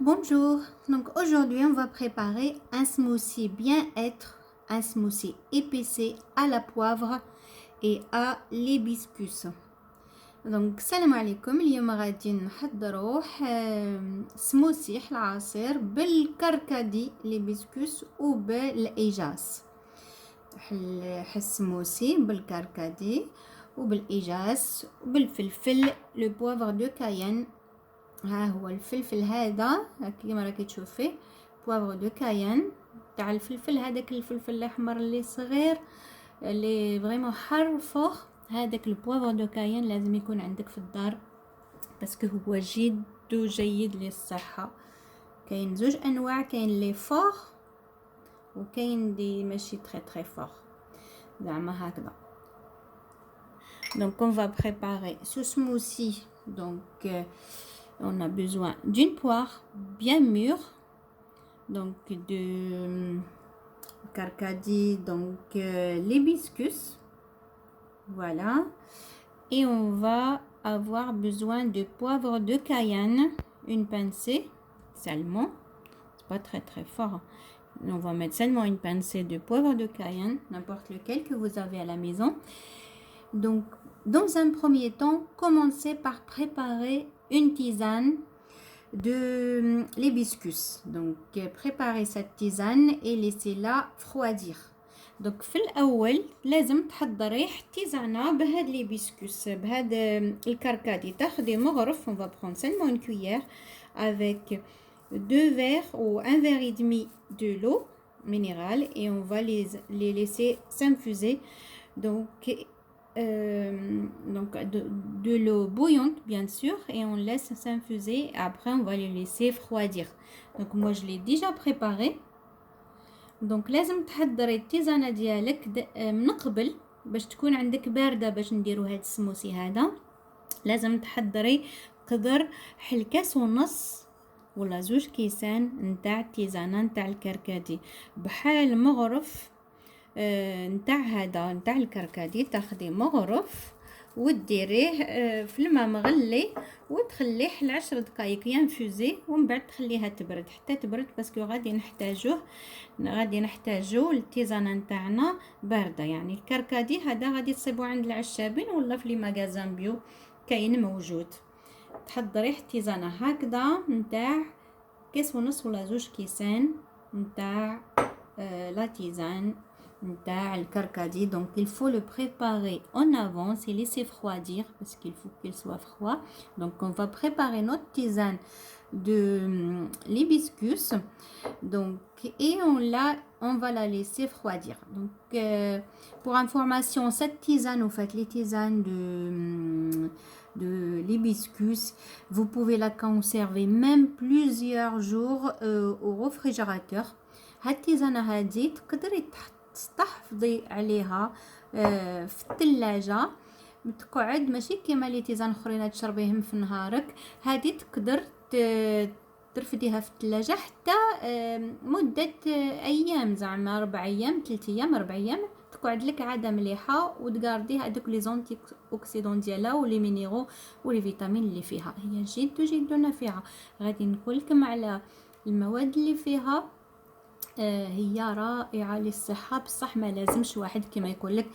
Bonjour, donc aujourd'hui on va préparer un smoothie bien-être, un smoothie épicé à la poivre et à l'hibiscus. Donc salam alaikum, اليوم غادي نحضروا سموثي العصير بالكركدي الهيبسكس وبالايجاس. السموثي بالكركدي وبالايجاس وبالفلفل لو بوافر دو كاين. ها هو الفلفل هذا كيما راكي تشوفيه بوافغ دو كاين تاع الفلفل، هذاك الفلفل الاحمر اللي صغير اللي فريمون حار فوق، هذاك البوافغ دو كاين لازم يكون عندك في الدار باسكو هو جد جيد للصحه. كاين زوج انواع، كاين لي فور وكاين دي ماشي تري فور زعما هكذا. Donc on va préparer ce smoothie. Donc on a besoin d'une poire bien mûre, donc de carcadi, donc l'hibiscus, voilà. Et on va avoir besoin de poivre de Cayenne, une pincée seulement, c'est pas très fort. On va mettre seulement une pincée de poivre de Cayenne, n'importe lequel que vous avez à la maison. Donc dans un premier temps, commencez par préparer une tisane de l'hibiscus. Donc préparez cette tisane et laissez-la refroidir. Donc في الأول لازم تحضري تيزانة بهاد l'hibiscus بهاد الكركدي. تاخدي مغرف، on va prendre seulement une cuillère avec 2 verres ou 1 verre et demi de l'eau minérale et on va les laisser s'infuser. Donc de l'eau bouillante bien sûr et on laisse s'infuser. Après on va les laisser refroidir. Donc moi je l'ai déjà préparé. Donc لازم تحضري التيزانه ديالك من قبل باش تكون عندك بارده باش نديرو هاد السموسي هذا. لازم تحضري قدر كاس ونص ولا 2 كيسان نتاع التيزانه نتاع الكركدي بحال مغرف نتاع هذا نتاع الكركدي. تاخدي مغرف وديريه في الماء مغلي وتخليه ل10 دقائق ينفوزي ومن بعد تخليها تبرد حتى تبرد باسكو غادي نحتاجو التيزانه نتاعنا بارده. يعني الكركدي هذا غادي تصيبو عند العشابين ولا في لي ماغازان بيو كاين موجود. تحضري التيزانه هكذا نتاع كيس ونص ولا 2 كيسان نتاع لا تيزان نتاع الكركدي. Donc il faut le préparer en avance et laisser refroidir parce qu'il faut qu'il soit froid. Donc on va préparer notre tisane de l'hibiscus. Donc et on va la laisser refroidir. Donc pour information, cette tisane, en fait les tisanes de l'hibiscus, vous pouvez la conserver même plusieurs jours au réfrigérateur. هاد التيزانه هادي تقدري تحفظي عليها في الثلاجه، تقعد ماشي كيما لي تيزان اخرين تشربيهم في نهارك. هذه تقدر ترفديها في الثلاجه حتى مده ايام، زعما 4 ايام 3 ايام 4 ايام تقعد لك عاده مليحه وتغاردي هذوك لي زونتي اوكسيدون ديالها ولي مينيرو ولي فيتامين اللي فيها. هي جد نافعه. غادي نقول لكم على المواد اللي فيها. هي رائعه للصحه بصح ما لازمش واحد كما يقول لك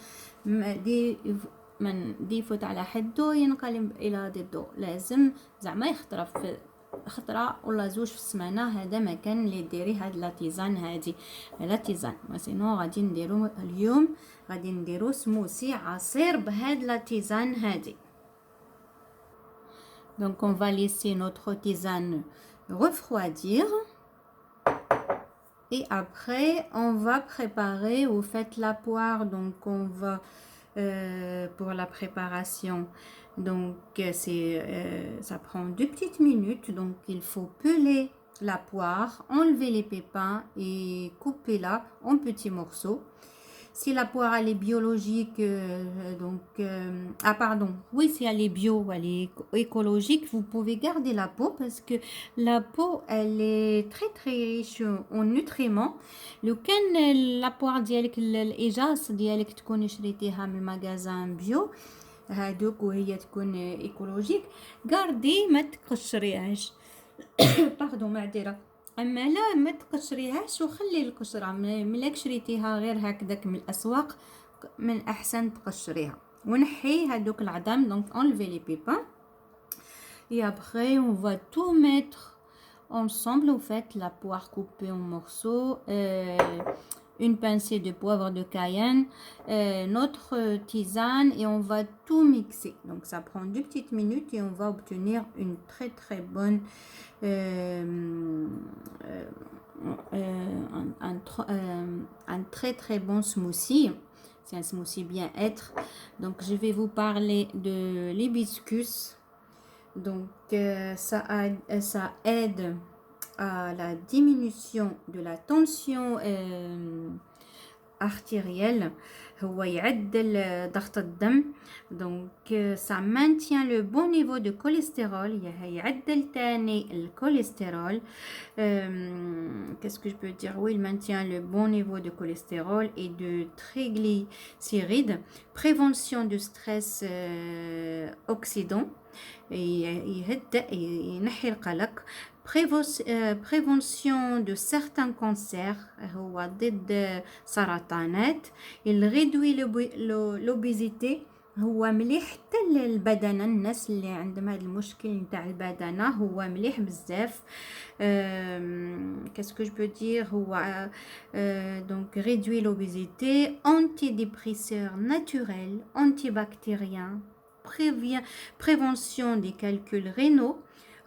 من يفوت على حدو ينقلب الى ضده. لازم زعما يخطر في خطره ولا 2 في السمانه. هذا ما كان اللي ديري هاد لاتيزان هادي لاتيزان سينو غادي نديرو اليوم غادي نديرو سموسي عصير بهاد لاتيزان هادي. Donc on va laisser notre tisane refroidir. Et après, on va préparer, vous faites la poire, donc on va pour la préparation. Donc ça prend 2 petites minutes. Donc il faut peler la poire, enlever les pépins et couper-la en petits morceaux. Si la poire elle est biologique, si elle est bio, elle est écologique, vous pouvez garder la peau parce que la peau elle est très riche en nutriments. لو كان la poire ديالك الإجاص ديالك تكوني شريتيها من المغازان بيو هادوك وهي تكون ايكولوجيك، غاردي ما تقشريهاش باردون معذره. اما لا ما تقشريهاش وخلي القشره، ملك شريتيها غير هكذاك من الاسواق من احسن تقشريها ونحي هذوك العظام. دونك enlever les pépins et après on va tout mettre ensemble. Vous faites la poire coupée en morceaux, une pincée de poivre de Cayenne, notre tisane, et on va tout mixer. Donc ça prend 2 petites minutes et on va obtenir une très très bonne un très très bon smoothie. C'est un smoothie bien-être. Donc je vais vous parler de l'hibiscus. Donc ça aide à la diminution de la tension artérielle. هو يعدل ضغط الدم. donc ça maintient le bon niveau de cholestérol. يعدل تاني الكوليسترول. qu'est-ce que je peux dire? Oui, il maintient le bon niveau de cholestérol et de triglycérides. Prévention du stress oxydant. ينحي القلق. prévention de certains cancers. هو ضد سرطانات. il réduit l'obésité. هو مليح حتى البدنه، الناس اللي عندهم هذا المشكل نتاع البدنه هو مليح بزاف. qu'est-ce que je peux dire؟ هو donc réduit l'obésité. antidépresseur naturel, antibactérien, prévention des calculs rénaux.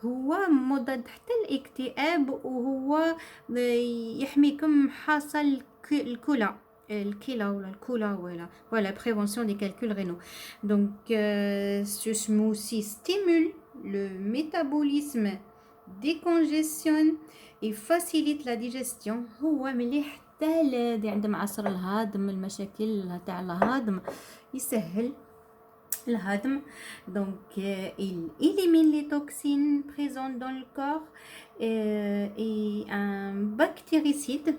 هو مضاد حتى الاكتئاب، وهو يحميكم حاصل الكلى ولا الكلى voilà prévention des calculs rénaux. donc ce smoothie stimule le métabolisme, décongestionne et facilite la digestion. هو مليح حتى اللي عندهم عسر الهضم، المشاكل تاع الهضم يسهل الهضم. donc il élimine les toxines présentes dans le corps et un bactéricide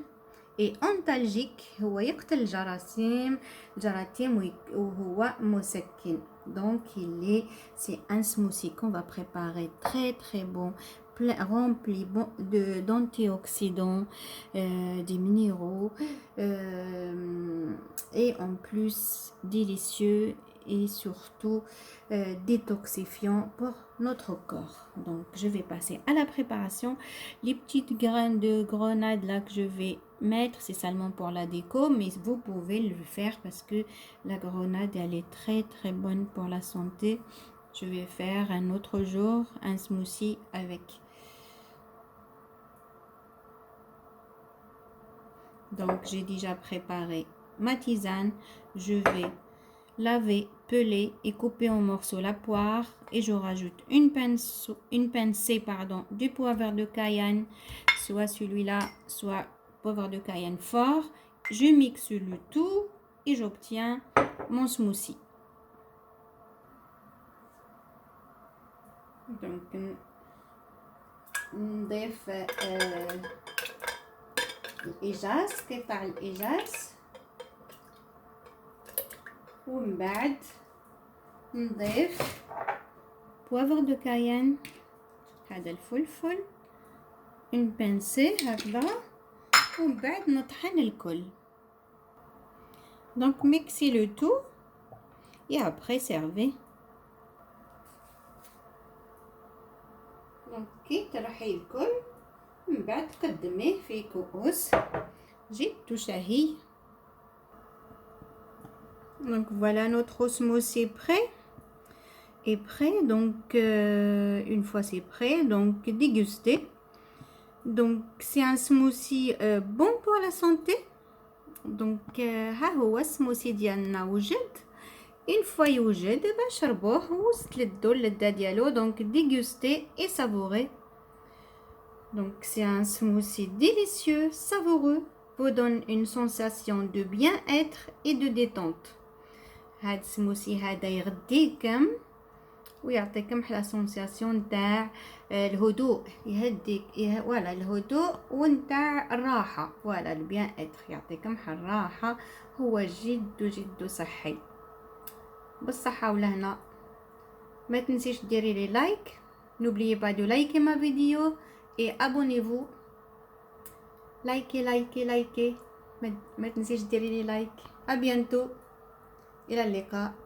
et antalgique. هو يقتل الجراثيم وهو مسكن. donc c'est un smoothie qu'on va préparer très très bon, rempli d'antioxydants, des minéraux et en plus délicieux et surtout détoxifiant pour notre corps. donc je vais passer à la préparation. Les petites graines de grenade là que je vais mettre, c'est seulement pour la déco, mais vous pouvez le faire parce que la grenade elle est très très bonne pour la santé. je vais faire un autre jour un smoothie avec. donc j'ai déjà préparé ma tisane. je vais laver, peler et couper en morceaux la poire et je rajoute une pincée du poivre de Cayenne, soit celui-là, soit poivre de Cayenne fort. Je mixe le tout et j'obtiens mon smoothie. donc نضيف الإجاز، قطع الإجاز، ومن بعد نضيف بوافر دو كاين، هذا الفلفل، اون بانسي هكذا، ومن بعد نطحن الكل. donc mixez le tout et après servez. donc كي ترحي الكل من بعد تقدميه في كؤوس جد شهي. donc voilà notre smoothie est prêt. donc une fois c'est prêt, donc dégustez. donc c'est un smoothie bon pour la santé. donc ها هو السموثي ديالنا وجد. une fois يوجد بشربوه وستلدوا اللذة ديالو. donc dégustez et savourez. donc c'est un smoothie délicieux, savoureux, vous donne une sensation de bien-être et de détente. هاد السموثي هذا يغديكم ويعطيكم حلا سونساسيون تاع الهدوء، يهديك ولا الهدوء ونتاع الراحه، ولا البيان اتر، يعطيكم الراحه. هو جد صحي. بالصحه ولهنا. ما تنسيش ديري لي لايك، N'oubliez pas de liker ma vidéo et abonnez-vous. likez. ما تنسيش ديري لي لايك. À bientôt. إلى اللقاء.